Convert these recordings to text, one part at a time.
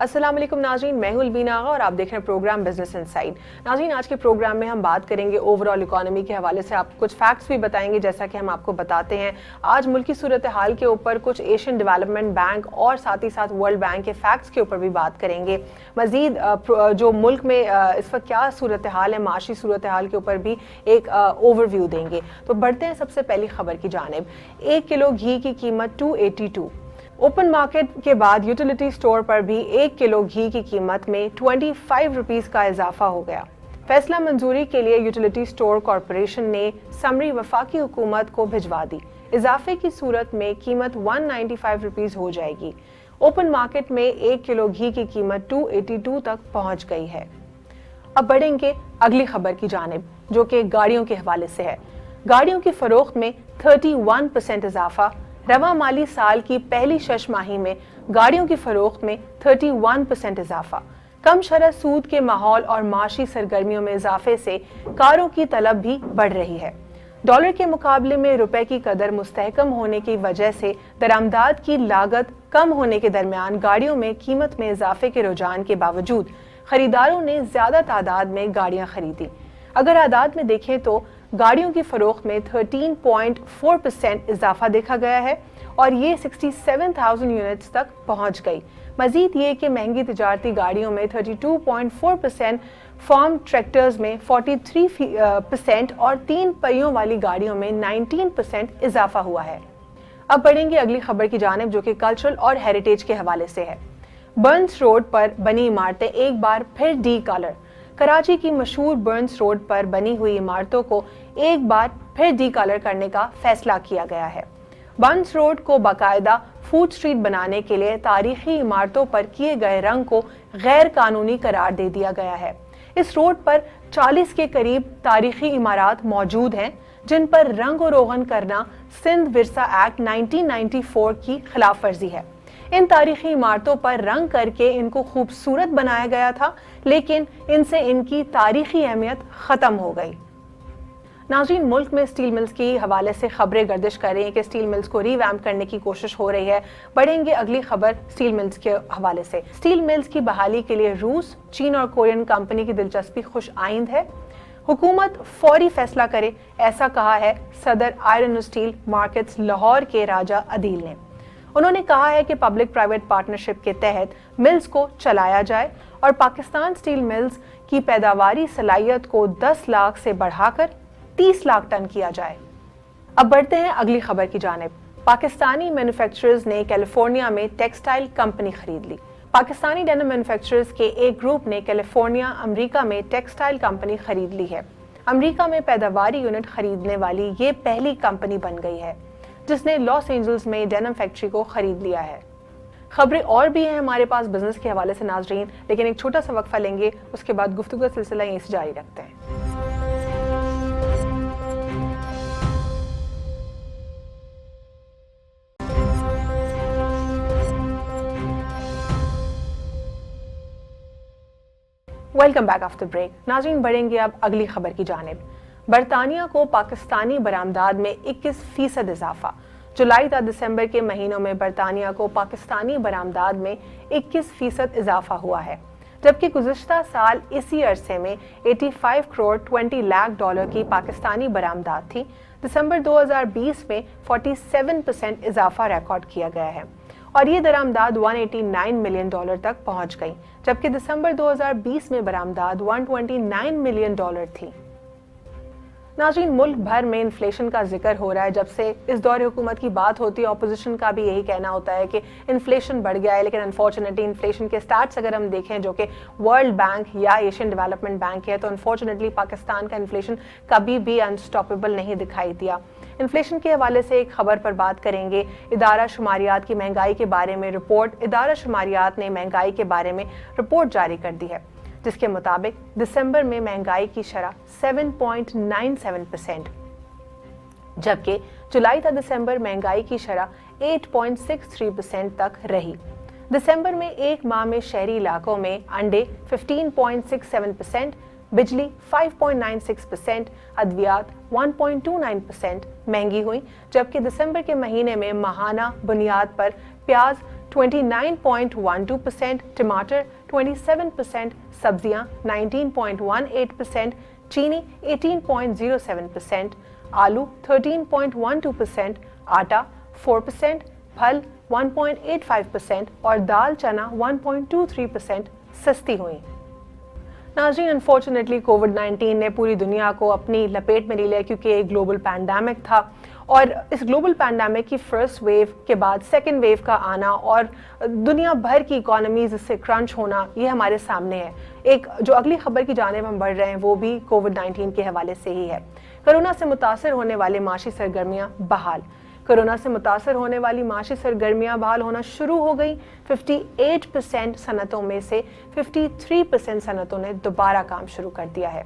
अस्सलाम वालेकुम नाज़रीन, मैं हूं अलबीना आगा और आप देख रहे हैं प्रोग्राम बिजनेस इनसाइड। नाज़रीन, आज के प्रोग्राम में हम बात करेंगे ओवरऑल इकोनॉमी के हवाले से, आपको कुछ फैक्ट्स भी बताएंगे जैसा कि हम आपको बताते हैं। आज मुल्क की सूरत हाल के ऊपर कुछ एशियन डेवलपमेंट बैंक और साथ ही साथ वर्ल्ड बैंक के फैक्ट्स के ऊपर भी बात करेंगे। मजीद जो मुल्क में इस वक्त क्या सूरत हाल है, माशी सूरत हाल के ऊपर भी एक ओवरव्यू देंगे। तो बढ़ते हैं सबसे पहली खबर की जानिब। 1 किलो घी की कीमत 282। ओपन मार्केट के बाद यूटिलिटी स्टोर पर भी 1 किलो घी की कीमत में 25 रुपीस का इजाफा हो गया। फैसला मंजूरी के लिए यूटिलिटी स्टोर कॉरपोरेशन ने समरी वफाकी हुकूमत को भिजवा दी। इजाफे की सूरत में कीमत 195 रुपीस हो जाएगी। ओपन मार्केट में 1 किलो घी की कीमत 282 तक पहुंच गई है। अब बढ़ेंगे अगली खबर की जानिब, जो कि गाड़ियों के हवाले से है। गाड़ियों की फरोख्त में 31% इजाफा। रवा माली साल की पहली शशमाही में गाड़ियों की फरोख्त में 31% इजाफा। कम शरह सूद के माहौल और माशी सरगर्मियों में इजाफे से कारों की तलब भी बढ़ रही है। डॉलर के मुकाबले में रुपए की कदर मुस्तहकम होने की वजह से दरामदाद की लागत कम होने के दरमियान गाड़ियों में कीमत में इजाफे के रुझान के बावजूद खरीदारों ने ज्यादा तादाद में गाड़ियां खरीदी। अगर आदाद में देखें तो गाड़ियों की फरोख्त में 13.4% इजाफा देखा गया है और ये 67,000 यूनिट्स तक पहुंच गई। मजीद ये कि महंगी तिजारती गाड़ियों में 32.4%, फार्म ट्रैक्टर्स में 43% और 3 पहियों वाली गाड़ियों में 19% इजाफा हुआ है। अब बढ़ेंगे अगली खबर की जानिब, जो कि कल्चरल और हेरिटेज के हवाले से है। बर्न्स रोड पर बनी इमारतें एक बार फिर डी कलर। कराची की मशहूर बर्न्स रोड पर बनी हुई इमारतों को एक बार फिर डी कलर करने का फैसला किया गया है। बर्न्स रोड को बाकायदा फूड स्ट्रीट बनाने के लिए तारीखी इमारतों पर किए गए रंग को गैर कानूनी करार दे दिया गया है। इस रोड पर 40 के करीब तारीखी इमारत मौजूद हैं जिन पर रंग और रोगन करना सिंध विरसा एक्ट 1994 की खिलाफ वर्जी है। इन तारीखी इमारतों पर रंग करके इनको खूबसूरत बनाया गया था, लेकिन इनसे इनकी तारीखी अहमियत खत्म हो गई। नाज़रीन, मुल्क में स्टील मिल्स की हवाले से खबरें गर्दिश कर रही हैं कि स्टील मिल्स को रीवैम्प करने की कोशिश हो रही है। बढ़ेंगे अगली खबर स्टील मिल्स के हवाले से। स्टील मिल्स की बहाली के लिए रूस, चीन और कोरियन कंपनी की दिलचस्पी खुश आइंद है। हुकूमत फौरी फैसला करे, ऐसा कहा है सदर आयरन स्टील मार्केट्स लाहौर के राजा अदील ने। उन्होंने कहा है कि पब्लिक प्राइवेट पार्टनरशिप के तहत मिल्स को चलाया जाए और पाकिस्तान स्टील मिल्स की पैदावारी सलाहियत को 10 लाख से बढ़ाकर 30 लाख टन किया जाए। अब बढ़ते हैं अगली खबर की जानिब। पाकिस्तानी मैन्युफैक्चरर्स ने कैलिफोर्निया में टेक्सटाइल कंपनी खरीद ली। पाकिस्तानी डेनिम मैन्युफैक्चरर्स के एक ग्रुप ने कैलिफोर्निया, अमेरिका में टेक्सटाइल कंपनी खरीद ली है। अमेरिका में पैदावारी यूनिट खरीदने वाली ये पहली कंपनी बन गई है जिसने लॉस एंजल्स में डेनिम फैक्ट्री को खरीद लिया है। खबरें और भी हैं हमारे पास बिजनेस के हवाले से नाजरीन, लेकिन एक छोटा सा वक्फा लेंगे, उसके बाद गुफ्तगू का सिलसिला यहीं से जारी रखते हैं। Welcome back after break. नाजरीन, बढ़ेंगे अब अगली खबर की जानिब। बरतानिया को पाकिस्तानी बरामदाद में 21% इजाफा। जुलाई तक दिसंबर के महीनों में बरतानिया को पाकिस्तानी बरामदाद में 21% इजाफा हुआ है, जबकि गुज़िश्ता साल इसी अरसे में 85 करोड़ 20 लाख डॉलर की पाकिस्तानी बरामदाद थी। दिसंबर 2020 में 47% इजाफा रिकॉर्ड किया गया है और ये दरामदाद 189 मिलियन डॉलर तक पहुंच गई, जबकि दिसंबर 2020 में बरामदाद 129 मिलियन डॉलर थी। नाज़रीन, मुल्क भर में इन्फ्लेशन का जिक्र हो रहा है। जब से इस दौर हुकूमत की बात होती है, ऑपोजिशन का भी यही कहना होता है कि इन्फ्लेशन बढ़ गया है, लेकिन अनफॉर्चुनेटली इन्फ्लेशन के स्टार्ट्स अगर हम देखें जो कि वर्ल्ड बैंक या एशियन डेवलपमेंट बैंक है, तो अनफॉर्चुनेटली पाकिस्तान का इन्फ्लेशन कभी भी अनस्टॉपेबल नहीं दिखाई दिया। इन्फ्लेशन के हवाले से एक खबर पर बात करेंगे। इदारा शुमारियात की महंगाई के बारे में रिपोर्ट। इदारा शुमारियात ने महंगाई के बारे में रिपोर्ट जारी कर दी है, जिसके मुताबिक दिसंबर में महंगाई की शरह 7.97%, जबकि जुलाई तक दिसंबर महंगाई की शरह 8.63% तक रही। दिसंबर में एक माह में शहरी इलाकों में अंडे 15.67%, बिजली 5.96%, अद्वियात 1.29% महंगी हुई, जबकि दिसंबर के महीने में माहाना बुनियाद पर प्याज 29.12%, टमाटर 27%, सब्जियां 19.18%, चीनी 18.07%, आलू 13.12%, आटा 4%, फल 1.85% और दाल चना 1.23% सस्ती हुई। नाज़रीन, अनफॉर्चुनेटली कोविड-19 ने पूरी दुनिया को अपनी लपेट में ले लिया क्योंकि एक ग्लोबल पैंडेमिक था और इस ग्लोबल पैंडेमिक की फर्स्ट वेव के बाद सेकंड वेव का आना और दुनिया भर की इकोनॉमीज इससे क्रंच होना ये हमारे सामने है। एक जो अगली खबर की जानिब हम बढ़ रहे हैं वो भी कोविड-19 के हवाले से ही है। कोरोना से मुतासर होने वाले माशी सरगर्मियां बहाल। कोरोना से मुतासर होने वाली माशी सरगर्मियां बहाल होना शुरू हो गई। 58% सनतों में से 53% सनतों ने दोबारा काम शुरू कर दिया है।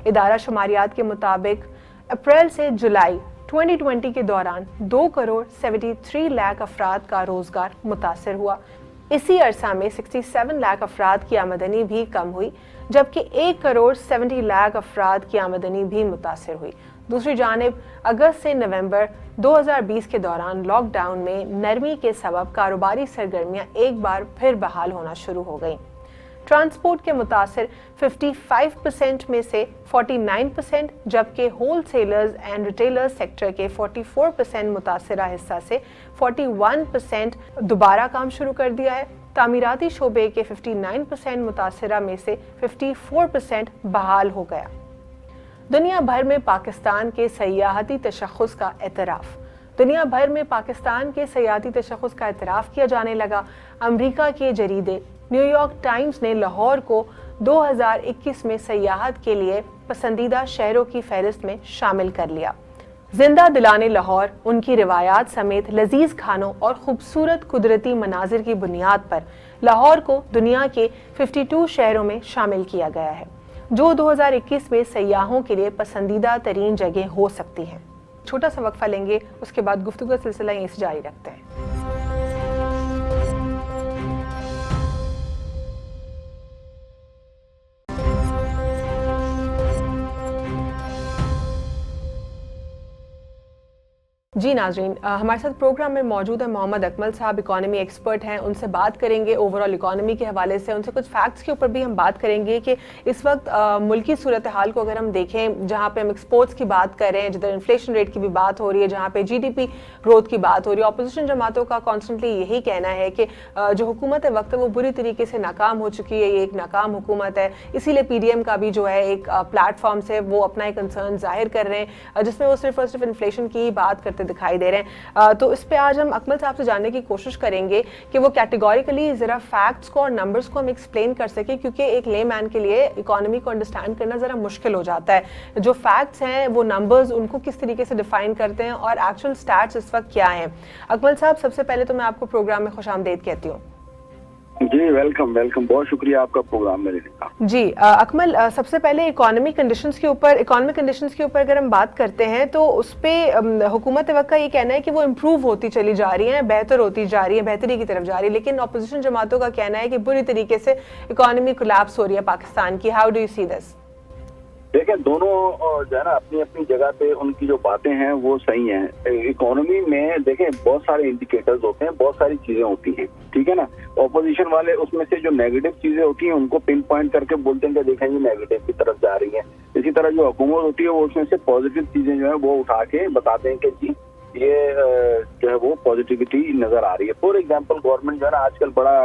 इदारा शुमारियात के मुताबिक अप्रैल से जुलाई 2020 के दौरान 2,73 लाख अफराद का रोजगार मुतासर हुआ। इसी अरसा में 67 लाख अफराद की आमदनी भी कम हुई, जबकि 1,70 लाख अफराद की आमदनी भी मुतासर हुई। दूसरी जानिब अगस्त से नवंबर 2020 के दौरान लॉकडाउन में नरमी के सबब कारोबारी सरगर्मियां एक बार फिर बहाल होना शुरू हो गईं। ट्रांसपोर्ट के मुतासर 55% में से 49%, जबकि होलसेलर्स एंड रिटेलर्स सेक्टर के 44% मुतासरा हिस्सा से 41% दोबारा काम शुरू कर दिया है। तामीराती शोबे के 59% मुतासरा में से 54% बहाल हो गया। दुनिया भर में पाकिस्तान के सयाहती तशख़्ख़ुस का एतराफ़। दुनिया भर में पाकिस्तान के सयाहती तशख़्ख़ुस का एतराफ़ किया जाने लगा। अमरीका के जरीदे न्यूयॉर्क टाइम्स ने लाहौर को 2021 में सयाहत के लिए पसंदीदा शहरों की फहरिस्त में शामिल कर लिया। जिंदा दिलाने लाहौर उनकी रिवायात समेत लजीज खानों और खूबसूरत कुदरती मनाजिर की बुनियाद पर लाहौर को दुनिया के 52 शहरों में शामिल किया गया है, जो 2021 में सयाहों के लिए पसंदीदा तरीन जगह हो सकती हैं। छोटा सा वक्फा लेंगे, उसके बाद गुफ्तगू का सिलसिला यहीं से जारी रखते हैं। जी नाज़रीन, हमारे साथ प्रोग्राम में मौजूद है मोहम्मद अकमल साहब, इकोनॉमी एक्सपर्ट हैं। उनसे बात करेंगे ओवरऑल इकोनॉमी के हवाले से, उनसे कुछ फैक्ट्स के ऊपर भी हम बात करेंगे कि इस वक्त मुल्की सूरत हाल को अगर हम देखें, जहाँ पे हम एक्सपोर्ट्स की बात कर रहे हैं, जिधर इन्फ्लेशन रेट की भी बात हो रही है, जहाँ पे GDP ग्रोथ की बात हो रही है, अपोजिशन जमातों का कॉन्स्टेंटली यही कहना है कि जो हुकूमत वक्त है वो बुरी तरीके से नाकाम हो चुकी है, ये एक नाकाम हुकूमत है। इसीलिए PDM का भी जो है एक प्लेटफॉर्म से वो अपना एक कंसर्न जाहिर कर रहे हैं, जिसमें वो सिर्फ और सिर्फ इन्फ्लेशन की ही बात करते दिखाई दे रहे हैं। तो इस पे आज हम अकमल साहब से जानने की कोशिश करेंगे कि वो कैटेगोरिकली जरा फैक्ट्स को और नंबर्स को हम एक्सप्लेन कर सके, क्योंकि एक ले मैन के लिए इकोनॉमी को अंडरस्टैंड करना जरा मुश्किल हो जाता है। जो फैक्ट्स हैं वो नंबर्स उनको किस तरीके से डिफाइन करते हैं और एक्चुअल स्टैट्स इस वक्त क्या हैं। अकमल साहब, सबसे पहले तो मैं आपको प्रोग्राम में खुशामदीद कहती हूँ। जी वेलकम, बहुत शुक्रिया आपका प्रोग्राम में लेने का। जी अकमल, सबसे पहले इकोनॉमिक कंडीशंस के ऊपर अगर हम बात करते हैं तो उस पे हुकूमत वक्त का ये कहना है कि वो इम्प्रूव होती चली जा रही है, बेहतर होती जा रही है, बेहतरी की तरफ जा रही है, लेकिन अपोजिशन जमातों का कहना है कि बुरी तरीके से इकोनॉमी कोलैप्स हो रही है पाकिस्तान की। How do you see this? देखिए, दोनों जो है ना अपनी अपनी जगह पे उनकी जो बातें हैं वो सही हैं। इकोनॉमी में देखें बहुत सारे इंडिकेटर्स होते हैं, बहुत सारी चीजें होती हैं, ठीक है ना। ऑपोजिशन वाले उसमें से जो नेगेटिव चीजें होती हैं उनको पिन पॉइंट करके बोलते हैं कि देखें ये नेगेटिव की तरफ जा रही है। इसी तरह जो हुकूमत होती है वो उसमें से पॉजिटिव चीजें जो है वो उठा के बताते हैं कि जी ये जो है वो पॉजिटिविटी नजर आ रही है। फॉर एग्जाम्पल, गवर्नमेंट जो है ना आजकल बड़ा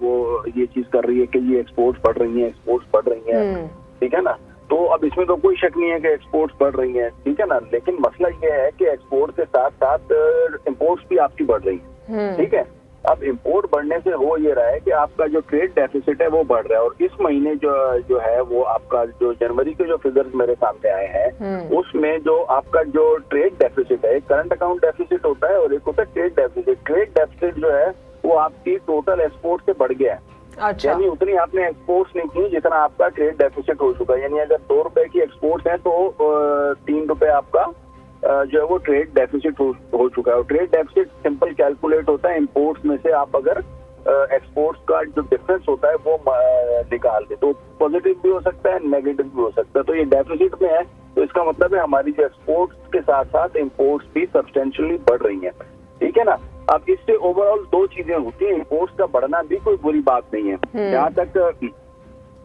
वो ये चीज कर रही है कि ये एक्सपोर्ट्स बढ़ रही है, ठीक है ना। तो अब इसमें तो कोई शक नहीं है कि एक्सपोर्ट्स बढ़ रही हैं, ठीक है ना। लेकिन मसला ये है कि एक्सपोर्ट के साथ साथ इंपोर्ट्स भी आपकी बढ़ रही है, ठीक है। अब इंपोर्ट बढ़ने से हो ये रहा है कि आपका जो ट्रेड डेफिसिट है वो बढ़ रहा है। और इस महीने जो है वो आपका जो जनवरी के जो फिगर्स मेरे सामने आए हैं उसमें जो आपका जो ट्रेड डेफिसिट है, करंट अकाउंट डेफिसिट होता है और एक होता है ट्रेड डेफिसिट। ट्रेड डेफिसिट जो है वो आपकी टोटल एक्सपोर्ट से बढ़ गया है। अच्छा। यानी उतनी आपने एक्सपोर्ट्स नहीं की जितना आपका ट्रेड डेफिसिट हो चुका है। यानी अगर 2 रुपए की एक्सपोर्ट्स हैं तो 3 रुपए आपका जो है वो ट्रेड डेफिसिट हो चुका है। और ट्रेड डेफिसिट सिंपल कैलकुलेट होता है, इंपोर्ट्स में से आप अगर एक्सपोर्ट्स का जो डिफरेंस होता है वो निकाल दे तो पॉजिटिव भी हो सकता है, नेगेटिव भी हो सकता है। तो ये डेफिसिट में है तो इसका मतलब है हमारी जो एक्सपोर्ट्स के साथ साथ इंपोर्ट्स भी सब्सटेंशियली बढ़ रही हैं, ठीक है ना। अब इससे ओवरऑल दो चीजें होती हैं, इम्पोर्ट्स का बढ़ना भी कोई बुरी बात नहीं है। जहाँ तक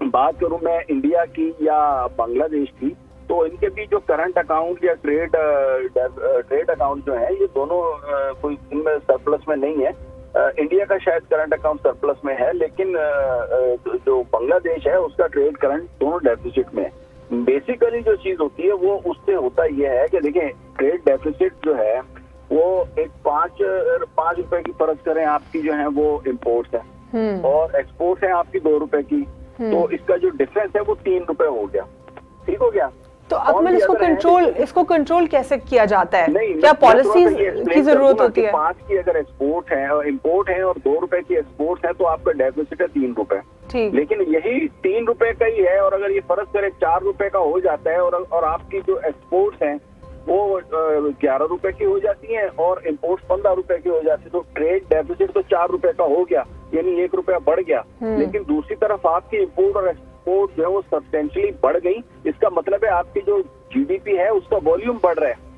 बात करूं मैं इंडिया की या बांग्लादेश की, तो इनके भी जो करंट अकाउंट या ट्रेड अकाउंट जो है, ये दोनों कोई इनमें सरप्लस में नहीं है। इंडिया का शायद करंट अकाउंट सरप्लस में है, लेकिन जो बांग्लादेश है उसका ट्रेड करंट दोनों डेफिसिट में है। बेसिकली जो चीज होती है वो उससे होता यह है कि देखें, ट्रेड डेफिसिट जो है वो एक 5 रुपए की फर्ज करें आपकी जो है वो इम्पोर्ट्स है और एक्सपोर्ट्स है आपकी 2 रुपए की, तो इसका जो डिफरेंस है वो 3 रुपए हो गया। ठीक हो गया। तो अकमल, इसको कंट्रोल कैसे किया जाता है? क्या पॉलिसीज की जरूरत होती है? 5 की अगर एक्सपोर्ट है और इम्पोर्ट है और 2 रुपए की एक्सपोर्ट है तो आपका डेफिसिट है 3 रुपए। लेकिन यही 3 रुपए का ही है, और अगर ये फर्क करे 4 रुपए का हो जाता है और आपकी जो एक्सपोर्ट्स है वो 11 रुपए की हो जाती है और इम्पोर्ट्स 15 रुपए की हो जाती है, तो ट्रेड डेफिसिट तो 4 रुपए का हो गया, यानी 1 रुपया बढ़ गया। लेकिन दूसरी तरफ आपकी इम्पोर्ट और एक्सपोर्ट जो है वो सब्सटेंशियली बढ़ गई। इसका मतलब है आपकी जो जीडीपी है उसका वॉल्यूम बढ़ रहा है।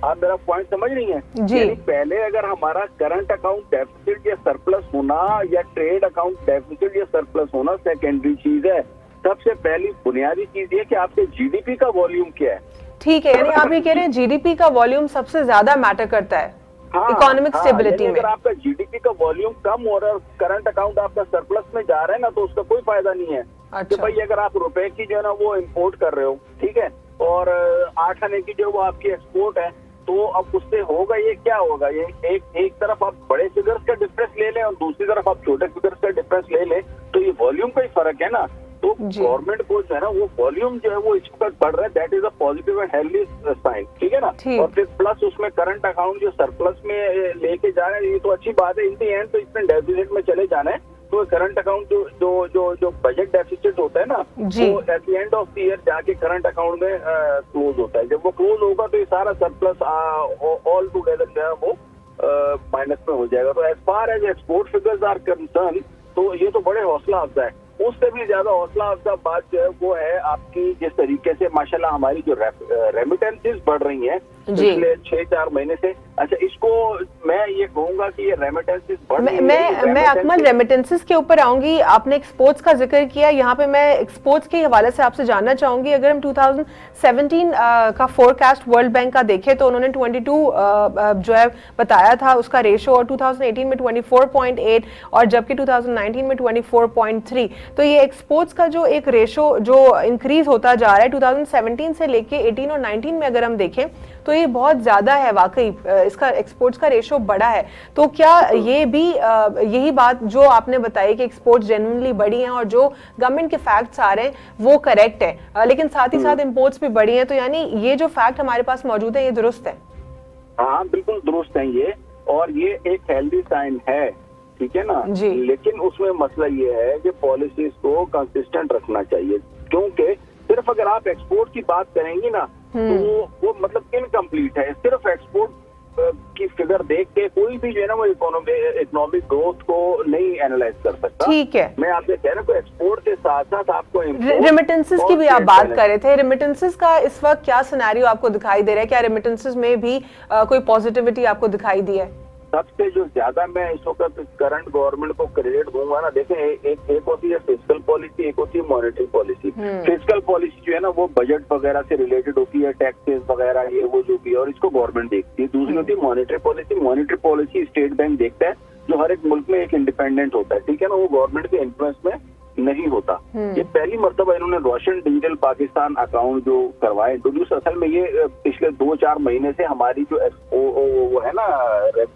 आप मेरा पॉइंट समझ रही हैं? यानी पहले अगर हमारा करंट अकाउंट डेफिसिट या सरप्लस होना या ट्रेड अकाउंट डेफिसिट या सरप्लस होना सेकेंडरी चीज है। सबसे पहली बुनियादी चीज ये कि आपके जीडीपी का वॉल्यूम क्या है। ठीक है, यानी आप ये कह रहे हैं जीडीपी का वॉल्यूम सबसे ज्यादा मैटर करता है इकोनॉमिक स्टेबिलिटी में। अगर आपका जीडीपी का वॉल्यूम कम हो रहा है और करंट अकाउंट आपका सरप्लस में जा रहा है ना, तो उसका कोई फायदा नहीं है। अच्छा। कि भाई अगर आप रुपए की जो है ना वो इम्पोर्ट कर रहे हो, ठीक है, और 8 आने की जो वो आपकी एक्सपोर्ट है, तो अब उससे होगा ये क्या होगा, ये एक तरफ आप बड़े फिगर्स का डिफरेंस ले लें और दूसरी तरफ आप छोटे फिगर्स का डिफरेंस ले लें, तो ये वॉल्यूम का ही फर्क है ना। तो गवर्नमेंट को जो है ना वो वॉल्यूम जो है वो इस वक्त बढ़ रहा है, that is a positive and healthy sign. ठीक है ना। और फिर प्लस उसमें करंट अकाउंट जो सरप्लस में लेके जा रहे हैं, ये तो अच्छी बात है। इन दी एंड तो इसमें डेफिसिट में चले जाना है, तो करंट अकाउंट जो बजट डेफिसिट होता है ना, वो at the end of the year जाके करंट अकाउंट में क्लोज होता है। जब वो क्लोज होगा तो ये सारा सरप्लस ऑल टुगेदर जो है वो माइनस में हो जाएगा। तो as far as export figures are concern, तो ये तो बड़े हौसला अफजा है। उससे भी ज्यादा हौसला अफजा बात जो है वो है आपकी जिस तरीके से माशाल्लाह हमारी जो रेमिटेंसेस बढ़ रही हैं पिछले 6-4 महीने से। अच्छा, इसको मैं ये कहूंगा कि ये रेमिटेंसेस बढ़ रही है। मैं अकमल रेमिटेंसेस के ऊपर आऊंगी। आपने एक्सपोर्ट्स का जिक्र किया, यहाँ पे मैं एक्सपोर्ट्स के हवाले से आपसे जानना चाहूंगी। अगर हम 2017 का फोरकास्ट वर्ल्ड बैंक का देखें तो उन्होंने 22 जो है बताया था उसका रेशो, और 2018 में 24.8 और जबकि 2019 में 24.3। तो ये एक्सपोर्ट्स का जो एक रेशो जो इंक्रीज होता जा रहा है 2017 से लेके 18 और 19 में अगर हम देखें तो ये बहुत ज्यादा है। वाकई इसका एक्सपोर्ट्स का रेशो बड़ा है। तो क्या ये भी यही बात जो आपने बताई कि एक्सपोर्ट्स जेन्युइनली बढ़ी हैं और जो गवर्नमेंट के फैक्ट्स आ रहे हैं वो करेक्ट है, लेकिन साथ ही साथ इंपोर्ट्स भी बढ़ी हैं, तो यानी ये जो फैक्ट हमारे पास मौजूद है ये दुरुस्त है? हाँ, बिल्कुल दुरुस्त है ये, और ये एक हेल्दी साइन है। ठीक है ना जी। लेकिन उसमें मसला ये है कि पॉलिसीज को कंसिस्टेंट रखना चाहिए, क्योंकि सिर्फ अगर आप एक्सपोर्ट की बात करेंगी ना तो वो मतलब इनकम्प्लीट है। सिर्फ एक्सपोर्ट की फिगर देख के कोई भी जो है ना वो इकोनॉमिक ग्रोथ को नहीं एनालाइज कर सकता। ठीक है, मैं आपसे कह रहा हूँ एक्सपोर्ट के साथ साथ आपको रेमिटेंसेस की भी आप बात कर रहे थे। रेमिटेंसेस का इस वक्त क्या सिनेरियो आपको दिखाई दे रहा है? क्या रेमिटेंसेस में भी कोई पॉजिटिविटी आपको दिखाई दी है? सबसे जो ज्यादा मैं इस वक्त करंट गवर्नमेंट को क्रेडिट दूंगा ना, देखें एक होती है फिस्कल पॉलिसी, एक होती है मॉनेटरी पॉलिसी। फिस्कल पॉलिसी जो है ना वो बजट वगैरह से रिलेटेड होती है, टैक्सेस वगैरह ये वो जो भी, और इसको गवर्नमेंट देखती है। दूसरी होती है monetary policy. Monetary policy state bank देखता है, जो हर एक मुल्क में एक इंडिपेंडेंट होता है। ठीक है ना, वो गवर्नमेंट के इन्फ्लुएंस में नहीं होता। ये पहली मर्तबा इन्होंने रोशन डिजिटल पाकिस्तान अकाउंट जो करवाए इंट्रोड्यूस, असल में ये पिछले 2-4 महीने से हमारी जो वो है ना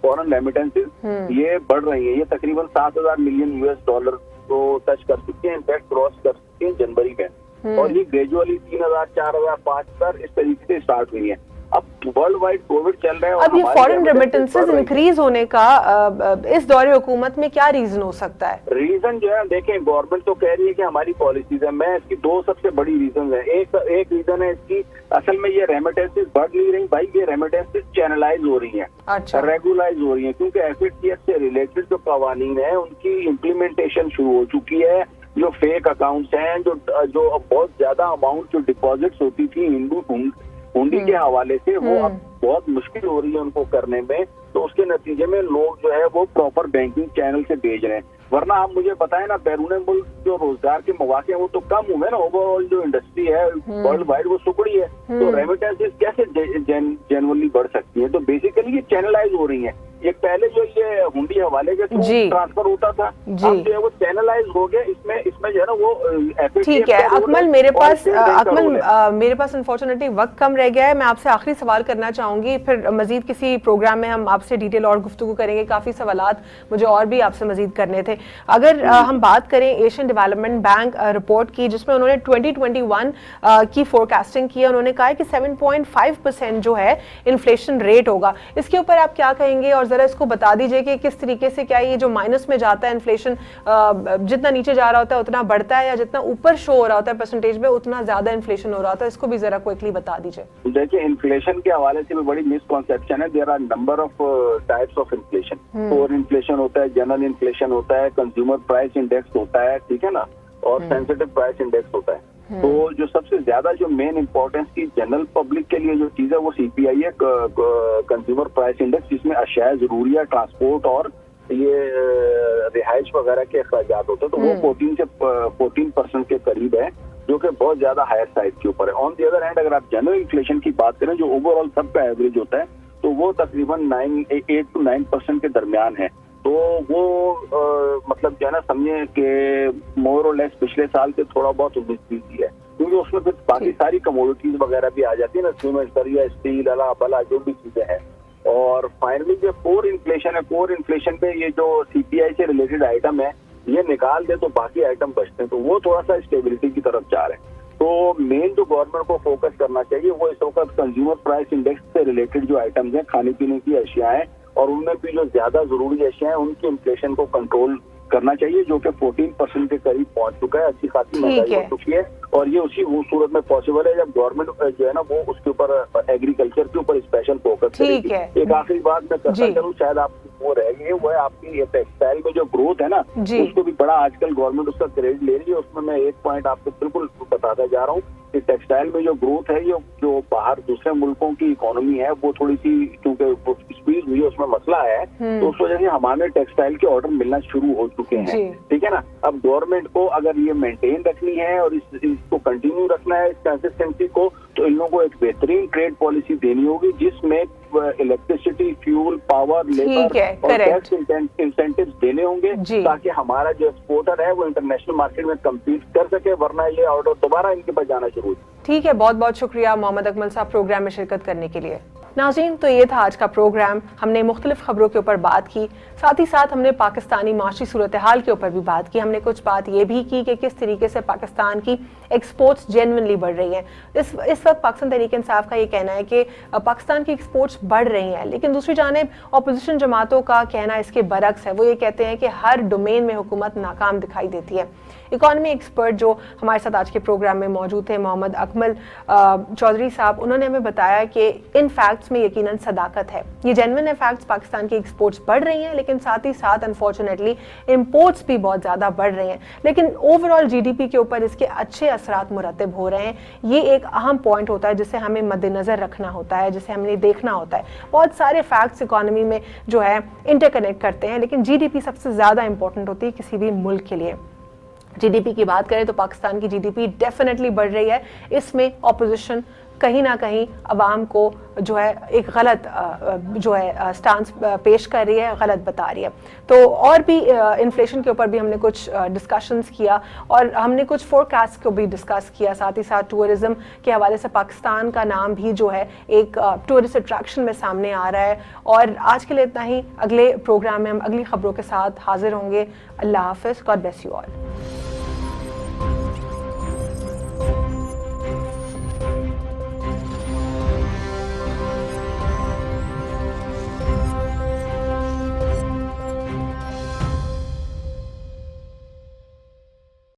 फॉरेन रेमिटेंसेस ये बढ़ रही है। ये तकरीबन 7,000 मिलियन US$ को टच कर चुकी है, इनफैक्ट क्रॉस कर चुकी है जनवरी में, और ये ग्रेजुअली 3,000, 4,000, 5,000 इस तरीके से स्टार्ट हुई है। अब वर्ल्ड वाइड कोविड चल रहा है। अब ये फॉरेन रेमिटेंसेस इंक्रीज होने का इस दौरे हुकूमत में क्या रीजन हो सकता है? रीजन जो है देखें, गवर्नमेंट तो कह रही है कि हमारी पॉलिसीज है। मैं इसकी 2 सबसे बड़ी रीजन है। एक रीजन है इसकी, असल में ये रेमिटेंसेस बढ़ नहीं रही भाई, ये रेमिटेंसेस चैनलाइज हो रही है। अच्छा। रेगुलाइज हो रही है, क्योंकि एफएटीएफ से रिलेटेड जो कवानीन है उनकी इम्प्लीमेंटेशन शुरू हो चुकी है। जो फेक अकाउंट्स हैं, जो बहुत ज्यादा अमाउंट जो डिपॉजिट्स होती थी हुंडी के हवाले से वो अब बहुत मुश्किल हो रही है उनको करने में, तो उसके नतीजे में लोग जो है वो प्रॉपर बैंकिंग चैनल से भेज रहे हैं। वरना आप मुझे बताएं ना, बैरून मुल्क जो रोजगार के मौके हैं वो तो कम हुए ना, ओवरऑल जो इंडस्ट्री है वर्ल्ड वाइड वो सुकड़ी है, तो रेमिटेंसेस कैसे जेन्युइनली बढ़ सकती है? तो बेसिकली ये चैनलाइज हो रही है। ये पहले जो ये हुंडी हवाले के थ्रू ट्रांसफर होता था, अब जो है वो चैनलाइज हो गया। इसमें जो है ना वो ठीक है अकमल, मेरे पास अनफॉर्चुनेटली वक्त कम रह गया है। मैं आपसे आखिरी सवाल करना चाहूंगी, फिर मजीद किसी प्रोग्राम में हम आपसे डिटेल और गुफ्तगू करेंगे। काफी सवालात मुझे और भी आपसे मजीद करने थे। अगर हम बात करें एशियन डेवलपमेंट बैंक रिपोर्ट की, जिसमें उन्होंने 2021 की फोरकास्टिंग की है, उन्होंने कहा है कि 7.5% जो है इन्फ्लेशन रेट होगा। इसके ऊपर आप क्या कहेंगे, और जरा इसको बता दीजिए कि किस तरीके से क्या ये जो माइनस में जाता है इन्फ्लेशन, जितना नीचे जा रहा होता है उतना बढ़ता है, या जितना ऊपर शो हो रहा होता है परसेंटेज में उतना ज्यादा इन्फ्लेशन हो रहा होता है? इसको भी जरा क्विकली बता दीजिए। देखिए, इन्फ्लेशन के हवाले से भी बड़ी मिसकॉन्सेप्शन है। There are number of types of inflation. Core inflation होता है, जनरल इन्फ्लेशन होता है, कंज्यूमर प्राइस इंडेक्स होता है, ठीक है ना, और सेंसिटिव प्राइस इंडेक्स होता है। तो जो सबसे ज्यादा जो मेन इंपॉर्टेंस की जनरल पब्लिक के लिए जो चीज है वो सीपीआई है, कंज्यूमर प्राइस इंडेक्स, जिसमें अशिया जरूरिया, ट्रांसपोर्ट और ये रिहाइश वगैरह के अखराजात होते हैं। तो वो 14% के करीब है, जो कि बहुत ज्यादा हायर साइड के ऊपर है। ऑन दी अदर हैंड, अगर आप जनरल इन्फ्लेशन की बात करें, जो ओवरऑल सबका एवरेज होता है, तो वो तकरीबन 8 to 9% के दरमियान है। तो वो मतलब जो है ना, समझे कि मोर और लेस पिछले साल से थोड़ा बहुत उम्मीद है, क्योंकि उसमें फिर बाकी सारी कमोडिटीज वगैरह भी आ जाती है ना, सीमेंट, सरिया, स्टील, अला बला जो भी चीजें हैं। और फाइनली जो कोर इन्फ्लेशन है, कोर इन्फ्लेशन पे ये जो सीपीआई से रिलेटेड आइटम है, ये निकाल दे तो बाकी आइटम बचते हैं, तो वो थोड़ा सा स्टेबिलिटी की तरफ जा रहे हैं। तो मेन जो गवर्नमेंट को फोकस करना चाहिए वो इस वक्त कंज्यूमर प्राइस इंडेक्स से रिलेटेड जो आइटम्स हैं, खाने पीने की अशियाएं, और उनमें भी जो ज्यादा जरूरी अशिया है उनकी इन्फ्लेशन को कंट्रोल करना चाहिए, जो कि 14% के करीब पहुंच चुका है। अच्छी खासी महंगाई हो चुकी है, और ये उसी वो सूरत में पॉसिबल है जब गवर्नमेंट जो है ना वो उसके ऊपर एग्रीकल्चर के ऊपर स्पेशल फोकस करेगी। एक आखिरी बात मैं करता चलूं, शायद आप वो रह गई है, वो है आपकी टेक्सटाइल में जो ग्रोथ है ना, उसको भी बड़ा आजकल गवर्नमेंट उसका क्रेडिट ले रही है। उसमें मैं एक पॉइंट आपको बिल्कुल बताता जा रहा हूँ कि टेक्सटाइल में जो ग्रोथ है, ये जो बाहर दूसरे मुल्कों की इकोनॉमी है वो थोड़ी सी क्योंकि स्क्वीज हुई है, उसमें मसला है, तो उस वजह से हमारे टेक्सटाइल के ऑर्डर मिलना शुरू हो चुके हैं, ठीक है ना। अब गवर्नमेंट को अगर ये मेंटेन रखनी है और इसको कंटिन्यू रखना है, इस कंसिस्टेंसी को, तो इन लोगों को एक बेहतरीन ट्रेड पॉलिसी देनी होगी, जिसमें इलेक्ट्रिसिटी, फ्यूल, पावर, लेबर और टैक्स इंसेंटिव्स देने होंगे, ताकि हमारा जो एक्सपोर्टर है वो इंटरनेशनल मार्केट में कम्पीट कर सके, वरना ये ऑर्डर दोबारा इनके पास जाना शुरू हो। ठीक है, बहुत बहुत शुक्रिया मोहम्मद अकमल साहब प्रोग्राम में शिरकत करने के लिए। नाज़रीन, तो ये था आज का प्रोग्राम। हमने मुख्तलिफ खबरों के ऊपर बात की, साथ ही साथ हमने पाकिस्तानी माशी सूरत हाल के ऊपर भी बात की। हमने कुछ बात ये भी की कि किस तरीके से पाकिस्तान की एक्सपोर्ट्स जेन्युइनली बढ़ रही हैं। इस वक्त पाकिस्तान तहरीक इंसाफ का ये कहना है कि पाकिस्तान की एक्सपोर्ट्स बढ़ रही हैं, लेकिन दूसरी जानिब अपोजिशन जमातों का कहना इसके बरक्स है। वो ये कहते हैं कि हर डोमेन में हुकूमत नाकाम दिखाई देती है। इकॉनमी एक्सपर्ट जो हमारे साथ आज के प्रोग्राम में मौजूद थे, मोहम्मद अकमल चौधरी साहब, उन्होंने हमें बताया कि इन फैक्ट्स में यकीनन सदाकत है। ये जेन्युइन है फैक्ट्स, पाकिस्तान की एक्सपोर्ट्स बढ़ रही हैं, लेकिन साथ ही साथ अनफॉर्चुनेटली इंपोर्ट्स भी बहुत ज़्यादा बढ़ रहे हैं। लेकिन ओवरऑल जीडीपी के ऊपर इसके अच्छे असरात मुरतब हो रहे हैं। ये एक अहम पॉइंट होता है जिसे हमें मद्देनज़र रखना होता है, जिसे हमने देखना होता है। बहुत सारे फैक्ट्स इकॉनमी में जो है इंटरकनेक्ट करते हैं, लेकिन जीडीपी सबसे ज़्यादा इंपॉर्टेंट होती है किसी भी मुल्क के लिए। जीडीपी की बात करें तो पाकिस्तान की जीडीपी डेफिनेटली बढ़ रही है। इसमें ऑपोजिशन कहीं ना कहीं अवाम को जो है एक गलत जो है स्टांस पेश कर रही है, गलत बता रही है। तो और भी इन्फ्लेशन के ऊपर भी हमने कुछ डिस्कशंस किया, और हमने कुछ फोरकास्ट को भी डिस्कस किया। साथ ही साथ टूरिज्म के हवाले से पाकिस्तान का नाम भी जो है एक टूरिस्ट अट्रैक्शन में सामने आ रहा है। और आज के लिए इतना ही। अगले प्रोग्राम में हम अगली खबरों के साथ हाजिर होंगे। अल्लाह हाफिज़, गॉड ब्लेस यू ऑल।